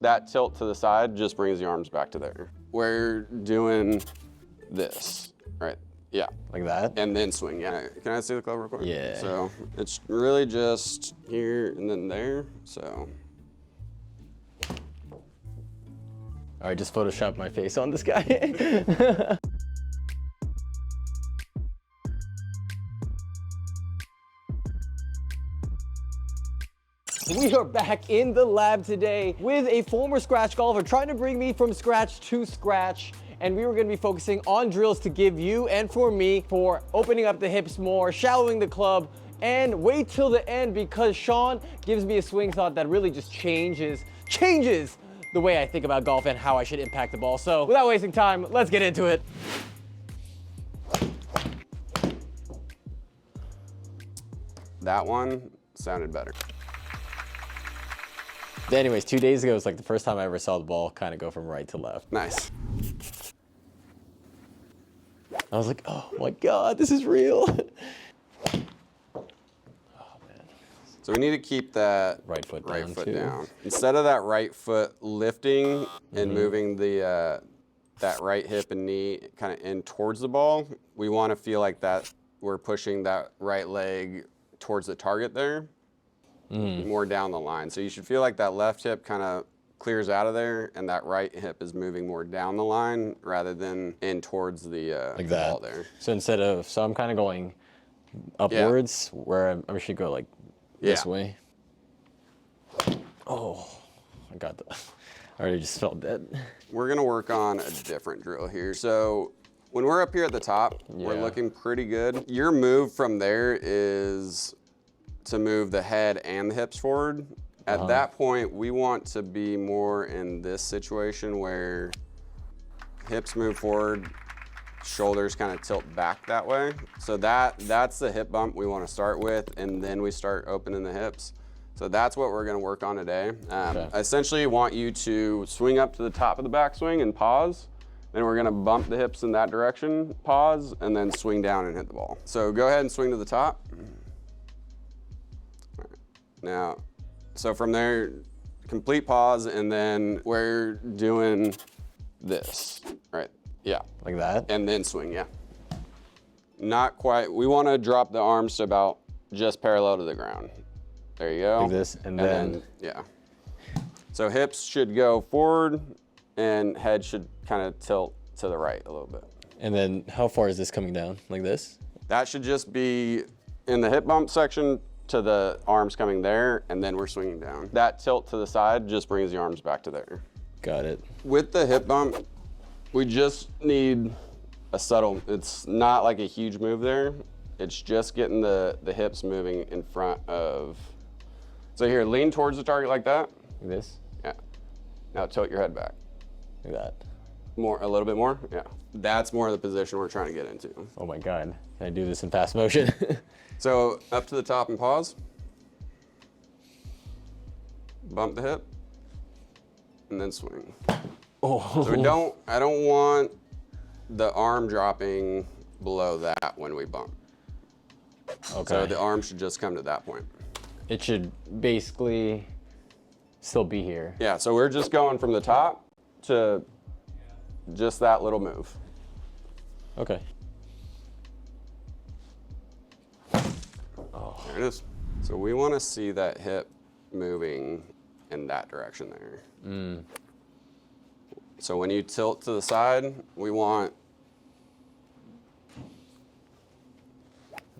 That tilt to the side just brings the arms back to there. We're doing this, right? Yeah. Like that? And then swing, yeah. Can I see the club real quick? Yeah. So it's really just here and then there, so. All right, just Photoshop my face on this guy. We are back in the lab today with a former scratch golfer trying to bring me from scratch to scratch. And we were gonna be focusing on drills to give you and for me for opening up the hips more, shallowing the club, and wait till the end because Sean gives me a swing thought that really just changes the way I think about golf and how I should impact the ball. So without wasting time, let's get into it. That one sounded better. Anyways, 2 days ago was like the first time I ever saw the ball kind of go from right to left. Nice. I was like, oh my God, this is real. So we need to keep that right foot down. Instead of that right foot lifting and moving the that right hip and knee kind of in towards the ball, we want to feel like that we're pushing that right leg towards the target there, more down the line. So you should feel like that left hip kind of clears out of there and that right hip is moving more down the line rather than in towards the like that. ball there. So so I'm kind of going upwards where I should go like this way. Oh, I got that. I already just felt dead. We're gonna work on a different drill here. So when we're up here at the top, we're looking pretty good. Your move from there is to move the head and the hips forward. At that point, we want to be more in this situation where hips move forward, shoulders kind of tilt back that way. So that's the hip bump we want to start with, and then we start opening the hips. So that's what we're going to work on today. I essentially want you to swing up to the top of the backswing and pause. Then we're going to bump the hips in that direction, pause, and then swing down and hit the ball. So go ahead and swing to the top. All right. Now, so from there, complete pause, and then we're doing this, right? Yeah. Like that? And then swing, yeah. Not quite. We want to drop the arms to about just parallel to the ground. There you go. Like this, and then yeah. So hips should go forward, and head should kind of tilt to the right a little bit. And then how far is this coming down? Like this? That should just be in the hip bump section to the arms coming there, and then we're swinging down. That tilt to the side just brings the arms back to there. Got it. With the hip bump, we just need a subtle, it's not like a huge move there. It's just getting the hips moving in front of, so here, lean towards the target like that. Like this? Yeah. Now tilt your head back. Like that. More, a little bit more, yeah. That's more of the position we're trying to get into. Oh my God, can I do this in fast motion? So up to the top and pause. Bump the hip, and then swing. Oh. So I don't want the arm dropping below that when we bump. Okay. So the arm should just come to that point. It should basically still be here. Yeah, so we're just going from the top to just that little move. Okay. Oh. There it is. So we want to see that hip moving in that direction there. So when you tilt to the side, we want.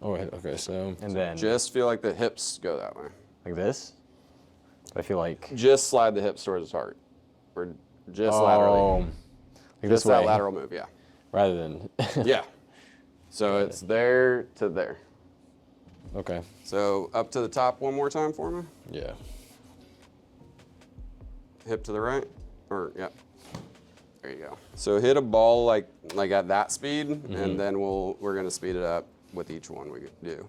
Oh, okay, so, and then. Just feel like the hips go that way. Like this? I feel like. Just slide the hips towards the target. Or just laterally. Like just this way. that lateral move, yeah. Rather than. Yeah. So it's there to there. Okay. So up to the top one more time for me. Yeah. Hip to the right, or yeah. There you go. So hit a ball like at that speed, and then we're gonna speed it up with each one we do.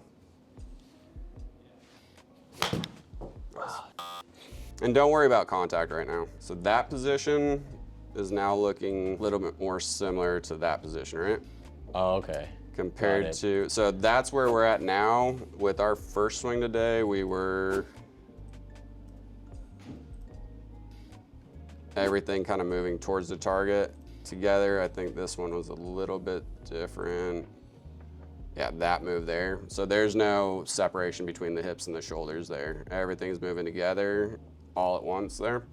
Nice. And don't worry about contact right now. So that position is now looking a little bit more similar to that position, right? Oh, okay. Compared to, so that's where we're at now. With our first swing today, we were everything kind of moving towards the target together. I think this one was a little bit different. Yeah, that move there. So there's no separation between the hips and the shoulders there. Everything's moving together all at once there.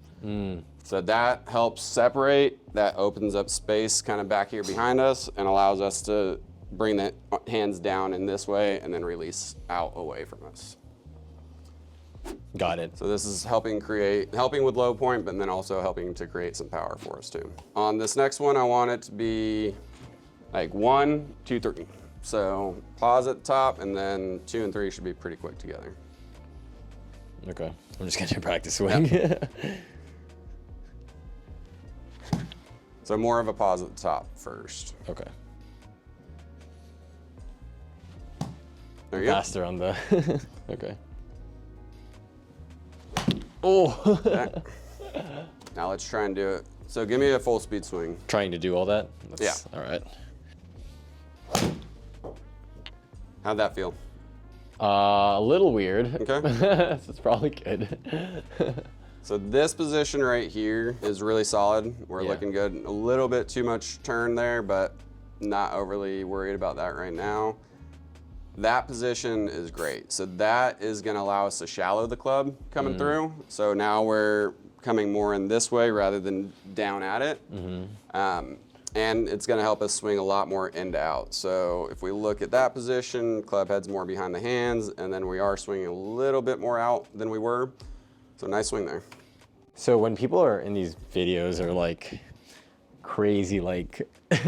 So that helps separate, that opens up space kind of back here behind us and allows us to bring the hands down in this way and then release out away from us. Got it. So this is helping with low point, but then also helping to create some power for us too. On this next one, I want it to be like 1, 2, 3. So pause at the top, and then 2 and 3 should be pretty quick together. Okay, I'm just gonna practice swing. Yep. So more of a pause at the top first. Okay. There you go. Faster on the, okay. Oh. Okay. Now let's try and do it. So give me a full speed swing. Trying to do all that? Yeah. All right. How'd that feel? A little weird. Okay. So it's probably good. So this position right here is really solid. We're Yeah. looking good. A little bit too much turn there, but not overly worried about that right now. That position is great. So that is gonna allow us to shallow the club coming through. So now we're coming more in this way rather than down at it. And it's gonna help us swing a lot more end to out. So if we look at that position, club head's more behind the hands, and then we are swinging a little bit more out than we were. So nice swing there. So when people are in these videos are like crazy, like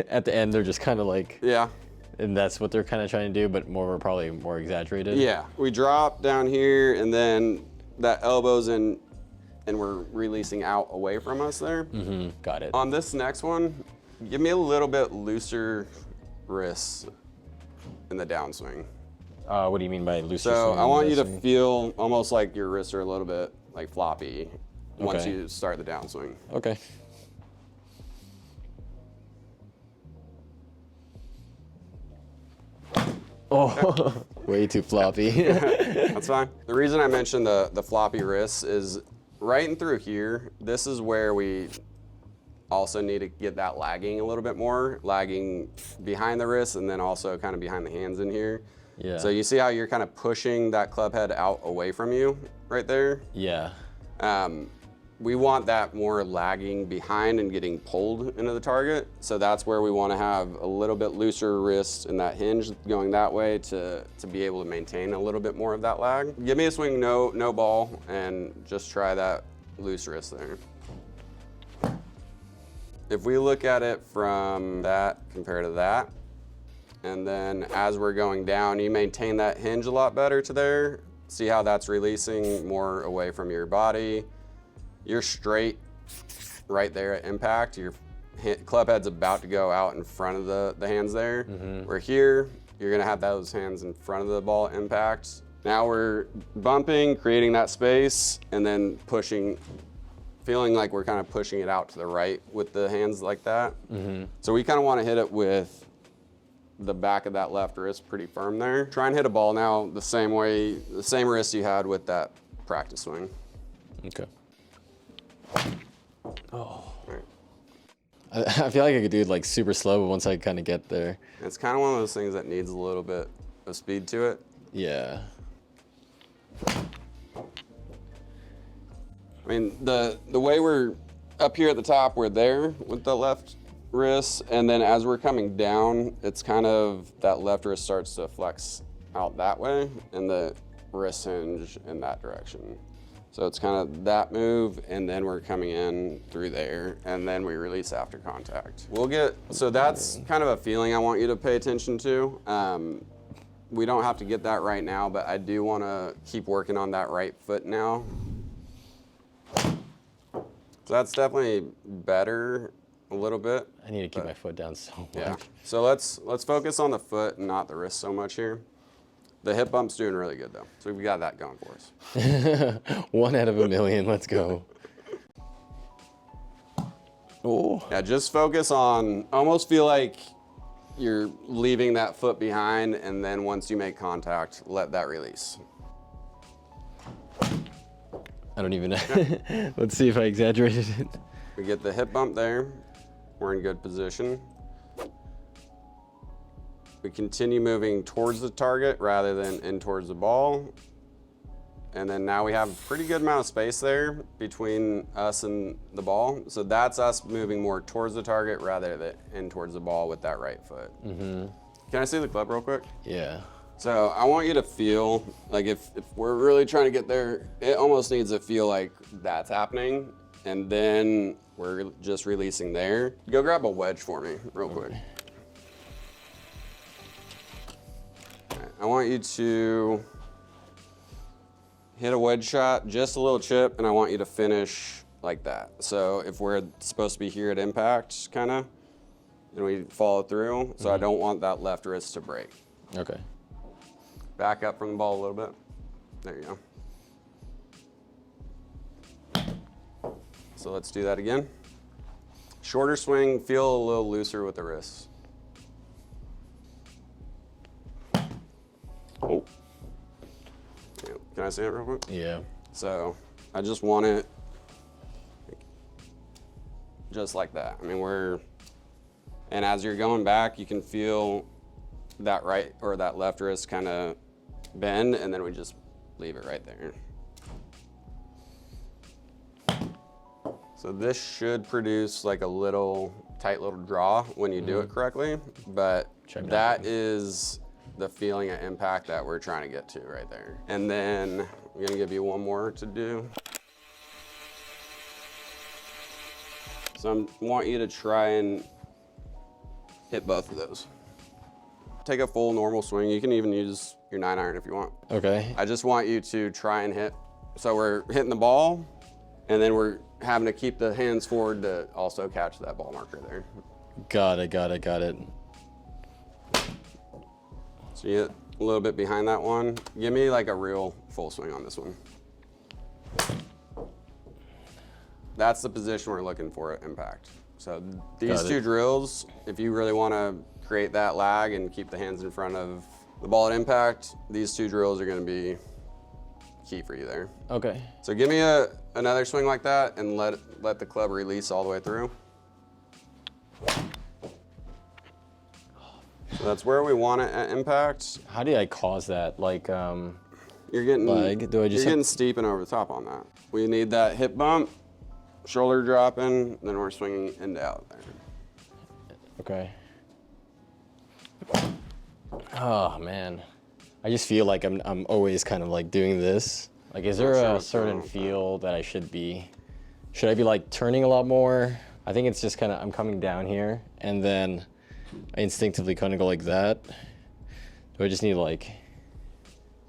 at the end, they're just kind of like, Yeah. and that's what they're kind of trying to do, but probably more exaggerated. Yeah, we drop down here and then that elbow's in and we're releasing out away from us there. Got it. On this next one, give me a little bit looser wrists in the downswing. What do you mean by looser? So swing I want you to swing? feel almost like your wrists are a little bit like floppy once Okay. you start the downswing. Okay. Oh, way too floppy. That's fine. The reason I mentioned the floppy wrists is right in through here, this is where we also need to get that lagging a little bit more, lagging behind the wrists and then also kind of behind the hands in here. Yeah. So you see how you're kind of pushing that club head out away from you right there? Yeah. We want that more lagging behind and getting pulled into the target. So that's where we want to have a little bit looser wrist and that hinge going that way to be able to maintain a little bit more of that lag. Give me a swing, no ball, and just try that loose wrist there. If we look at it from that compared to that, and then as we're going down, you maintain that hinge a lot better to there. See how that's releasing more away from your body. You're straight right there at impact. Your club head's about to go out in front of the hands there. Where here, you're gonna have those hands in front of the ball at impact. Now we're bumping, creating that space, and then pushing, feeling like we're kind of pushing it out to the right with the hands like that. So we kind of want to hit it with the back of that left wrist pretty firm there. Try and hit a ball now the same way, the same wrist you had with that practice swing. Okay. Oh. All right. I feel like I could do it like super slow, but once I kind of get there. It's kind of one of those things that needs a little bit of speed to it. Yeah. I mean, the way we're up here at the top, we're there with the left wrist, and then as we're coming down, it's kind of that left wrist starts to flex out that way, and the wrist hinge in that direction. So it's kind of that move, and then we're coming in through there, and then we release after contact. So that's kind of a feeling I want you to pay attention to. We don't have to get that right now, but I do want to keep working on that right foot now. So that's definitely better a little bit. I need to keep my foot down so much. Yeah. So let's focus on the foot and not the wrist so much here. The hip bump's doing really good though. So we've got that going for us. 1 out of a million, let's go. Oh. Yeah, just focus on, almost feel like you're leaving that foot behind, and then once you make contact, let that release. I don't even know. Let's see if I exaggerated it. we get the hip bump there. We're in good position. We continue moving towards the target rather than in towards the ball. And then now we have a pretty good amount of space there between us and the ball. So that's us moving more towards the target rather than in towards the ball with that right foot. Can I see the club real quick? Yeah. So I want you to feel like if we're really trying to get there, it almost needs to feel like that's happening. And then we're just releasing there. Go grab a wedge for me real quick. Right, I want you to hit a wedge shot, just a little chip, and I want you to finish like that. So if we're supposed to be here at impact, kind of, and we follow through, so I don't want that left wrist to break. Okay. Back up from the ball a little bit. There you go. So let's do that again. Shorter swing, feel a little looser with the wrists. Oh. Can I see it real quick? Yeah. So I just want it just like that. I mean, and as you're going back, you can feel that right or that left wrist kind of bend, and then we just leave it right there. So this should produce like a tight little draw when you do it correctly, but that is the feeling of impact that we're trying to get to right there. And then I'm gonna give you one more to do. So I want you to try and hit both of those. Take a full normal swing. You can even use your 9-iron if you want. Okay. I just want you to try and hit. So we're hitting the ball, and then we're having to keep the hands forward to also catch that ball marker there. Got it, got it, got it. So you hit a little bit behind that one. Give me like a real full swing on this one. That's the position we're looking for at impact. So these two drills, if you really want to create that lag and keep the hands in front of the ball at impact, these two drills are going to be key for you there. Okay. So give me another swing like that and let the club release all the way through. So that's where we want it at impact. How do I cause that? Like, you're getting you're getting steep and over the top on that. We need that hip bump, shoulder dropping, then we're swinging in to out there. Okay. Oh man, I just feel like I'm always kind of like doing this. Like, is there a certain feel that I should be? Should I be like turning a lot more? I think it's just kind of I'm coming down here and then I instinctively kind of go like that. Do I just need to like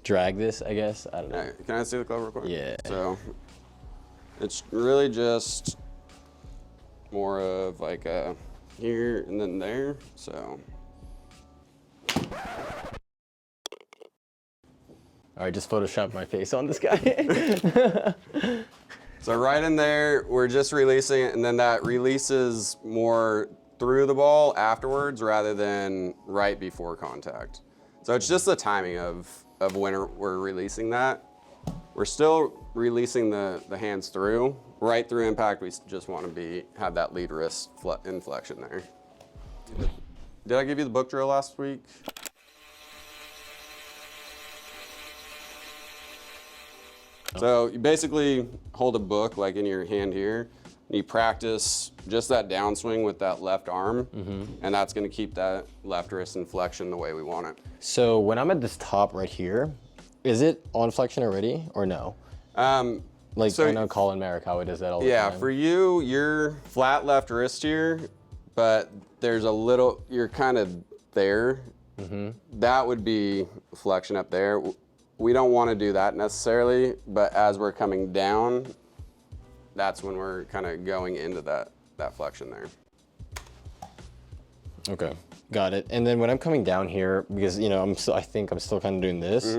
drag this? I guess I don't know. Right, can I see the club real quick? Yeah. So it's really just more of like a here and then there. So. All right, just Photoshop my face on this guy. So right in there, we're just releasing it, and then that releases more through the ball afterwards rather than right before contact. So it's just the timing of when we're releasing that. We're still releasing the hands through. Right through impact, we just want to have that lead wrist inflection there. Did I give you the book drill last week? So you basically hold a book like in your hand here, and you practice just that downswing with that left arm, and that's gonna keep that left wrist inflection the way we want it. So when I'm at this top right here, is it on flexion already or no? Like, so I know Colin Marikawa does that all the time. Yeah, for you, you're flat left wrist here, but there's a little, you're kind of there. That would be flexion up there. We don't want to do that necessarily, but as we're coming down, that's when we're kind of going into that flexion there. Okay, got it. And then when I'm coming down here, because you know I think I'm still kind of doing this.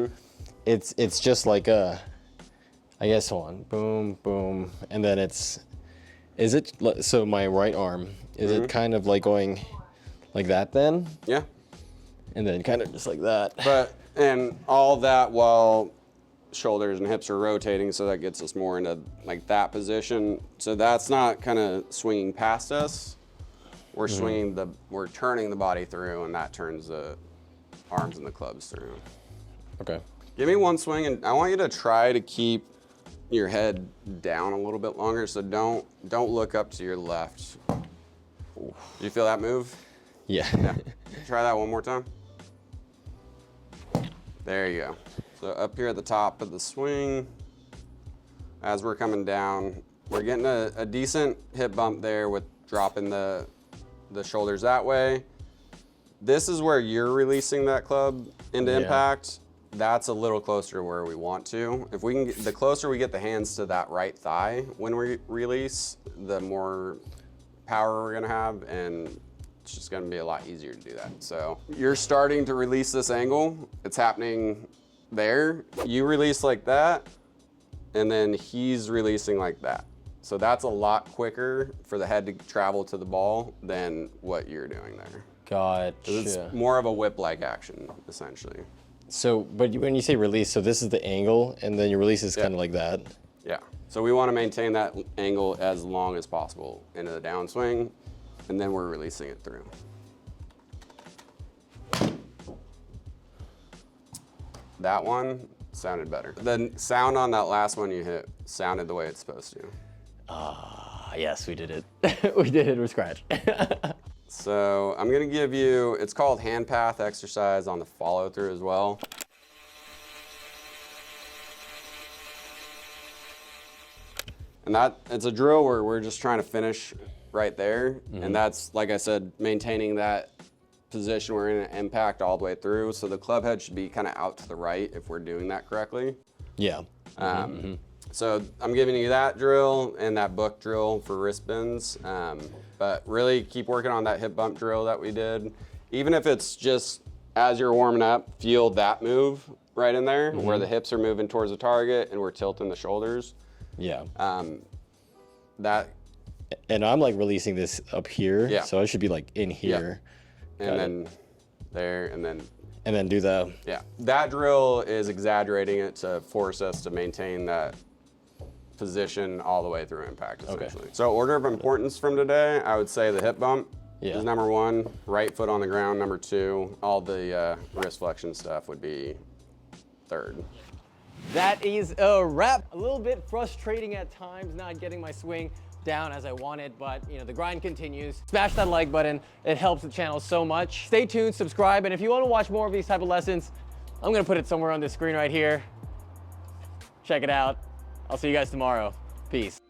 It's just like I guess one boom boom, and then is it so my right arm is it kind of like going like that then? Yeah. And then kind of just like that. And all that while shoulders and hips are rotating, so that gets us more into like that position. So that's not kind of swinging past us. We're we're turning the body through, and that turns the arms and the clubs through. Okay. Give me one swing, and I want you to try to keep your head down a little bit longer. So don't look up to your left. Do you feel that move? Yeah. Try that one more time. There you go. So up here at the top of the swing, as we're coming down, we're getting a decent hip bump there with dropping the shoulders that way. This is where you're releasing that club into impact. That's a little closer to where we want to. If we can get, the closer we get the hands to that right thigh when we release, the more power we're gonna have, and it's just gonna be a lot easier to do that. So you're starting to release this angle. It's happening there. You release like that, and then he's releasing like that. So that's a lot quicker for the head to travel to the ball than what you're doing there. Gotcha. It's more of a whip-like action, essentially. So, but when you say release, so this is the angle, and then your release is kind of like that? Yeah. So we want to maintain that angle as long as possible into the downswing, and then we're releasing it through. That one sounded better. The sound on that last one you hit sounded the way it's supposed to. Yes, we did it. We did it with scratch. So I'm gonna give you, it's called hand path exercise on the follow through as well. And it's a drill where we're just trying to finish right there. And that's, like I said, maintaining that position we're in an impact all the way through. So the club head should be kind of out to the right if we're doing that correctly. Yeah. So I'm giving you that drill and that book drill for wrist bends, but really keep working on that hip bump drill that we did. Even if it's just as you're warming up, feel that move right in there where the hips are moving towards the target and we're tilting the shoulders. Yeah. And I'm like releasing this up here, so it should be like in here. And then there, and then do the... Yeah, that drill is exaggerating it to force us to maintain that position all the way through impact, essentially. Okay. So order of importance from today, I would say the hip bump is number one, right foot on the ground, number two, all the wrist flexion stuff would be third. That is a wrap. A little bit frustrating at times not getting my swing down as I wanted, but you know, the grind continues. Smash that like button, it helps the channel so much. Stay tuned, subscribe, and if you want to watch more of these type of lessons, I'm gonna put it somewhere on the screen right here. Check it out. I'll see you guys tomorrow. Peace.